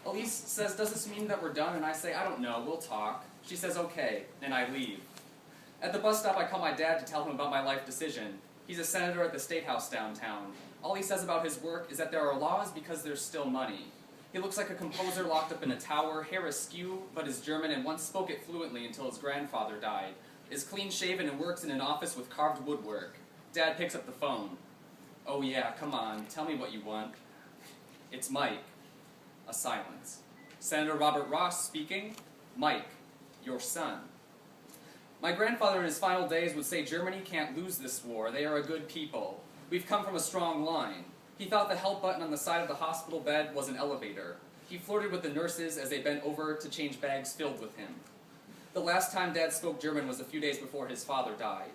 Elise says, does this mean that we're done? And I say, I don't know, we'll talk. She says, okay, and I leave. At the bus stop, I call my dad to tell him about my life decision. He's a senator at the State House downtown. All he says about his work is that there are laws because there's still money. He looks like a composer locked up in a tower, hair askew, but is German and once spoke it fluently until his grandfather died. Is clean-shaven and works in an office with carved woodwork. Dad picks up the phone. Oh yeah, come on, tell me what you want. It's Mike. A silence. Senator Robert Ross speaking. Mike, your son. My grandfather in his final days would say Germany can't lose this war. They are a good people. We've come from a strong line. He thought the help button on the side of the hospital bed was an elevator. He flirted with the nurses as they bent over to change bags filled with him. The last time Dad spoke German was a few days before his father died.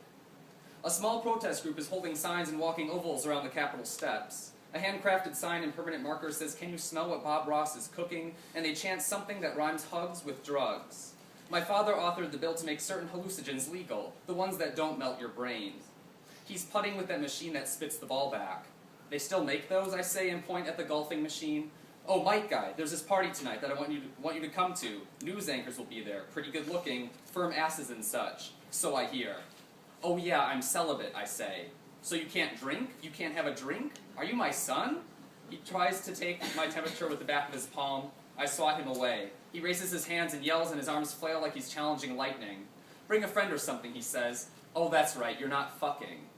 A small protest group is holding signs and walking ovals around the Capitol steps. A handcrafted sign in permanent marker says, "Can you smell what Bob Ross is cooking?" And they chant something that rhymes hugs with drugs. My father authored the bill to make certain hallucinogens legal, the ones that don't melt your brain. He's putting with that machine that spits the ball back. They still make those, I say, and point at the golfing machine. Oh, Mike guy, there's this party tonight that I want you to come to. News anchors will be there, pretty good looking, firm asses and such. So I hear. Oh yeah, I'm celibate, I say. So you can't drink? You can't have a drink? Are you my son? He tries to take my temperature with the back of his palm. I swat him away. He raises his hands and yells and his arms flail like he's challenging lightning. Bring a friend or something, he says. Oh, that's right, you're not fucking.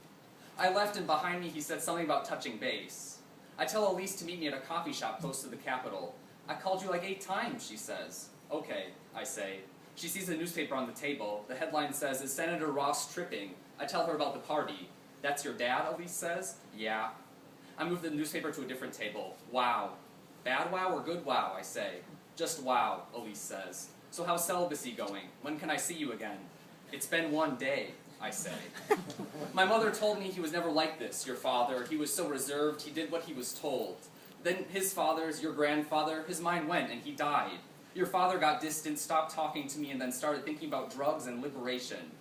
I left and behind me he said something about touching base. I tell Elise to meet me at a coffee shop close to the Capitol. I called you like 8 times, she says. Okay, I say. She sees a newspaper on the table. The headline says, "Is Senator Ross tripping?" I tell her about the party. That's your dad, Elise says. Yeah. I move the newspaper to a different table. Wow. Bad wow or good wow, I say. Just wow, Elise says. So how's celibacy going? When can I see you again? It's been 1 day, I say. My mother told me he was never like this, your father. He was so reserved, he did what he was told. Then his father's, your grandfather, his mind went and he died. Your father got distant, stopped talking to me, and then started thinking about drugs and liberation.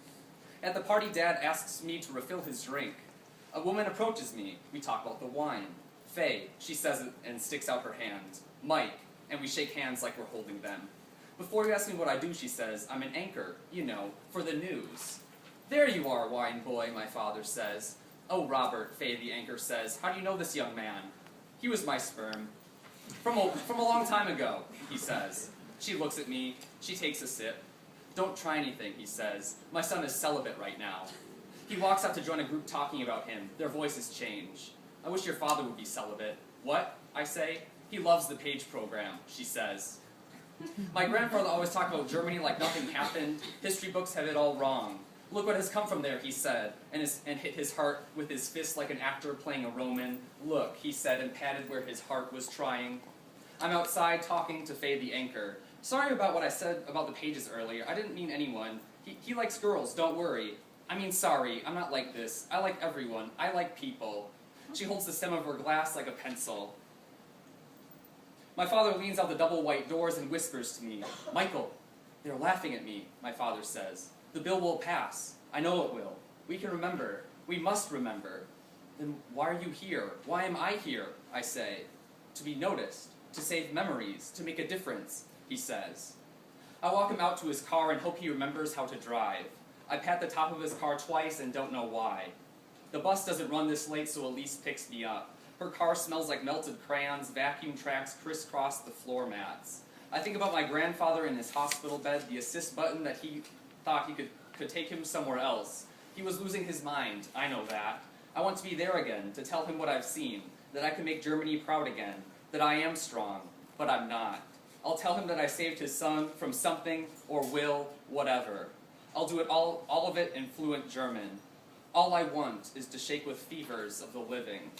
At the party, Dad asks me to refill his drink. A woman approaches me. We talk about the wine. Faye, she says it and sticks out her hand. Mike, and we shake hands like we're holding them. Before you ask me what I do, she says, I'm an anchor, you know, for the news. There you are, wine boy, my father says. Oh, Robert, Faye the anchor says, how do you know this young man? He was my sperm. From a long time ago, he says. She looks at me. She takes a sip. Don't try anything, he says. My son is celibate right now. He walks out to join a group talking about him. Their voices change. I wish your father would be celibate. What? I say. He loves the Page program, she says. My grandfather always talked about Germany like nothing happened. History books have it all wrong. Look what has come from there, he said, and hit his heart with his fist like an actor playing a Roman. Look, he said, and patted where his heart was trying. I'm outside talking to Faye the anchor. Sorry about what I said about the Pages earlier. I didn't mean anyone. He likes girls, don't worry. I mean, sorry, I'm not like this. I like everyone. I like people. She holds the stem of her glass like a pencil. My father leans out the double white doors and whispers to me, Michael, they're laughing at me, my father says. The bill will pass. I know it will. We can remember. We must remember. Then why are you here? Why am I here? I say. To be noticed. To save memories. To make a difference, he says. I walk him out to his car and hope he remembers how to drive. I pat the top of his car twice and don't know why. The bus doesn't run this late, so Elise picks me up. Her car smells like melted crayons, vacuum tracks crisscross the floor mats. I think about my grandfather in his hospital bed, the assist button that he thought he could take him somewhere else. He was losing his mind, I know that. I want to be there again, to tell him what I've seen, that I can make Germany proud again, that I am strong, but I'm not. I'll tell him that I saved his son from something, or will, whatever. I'll do it all of it in fluent German. All I want is to shake with fevers of the living.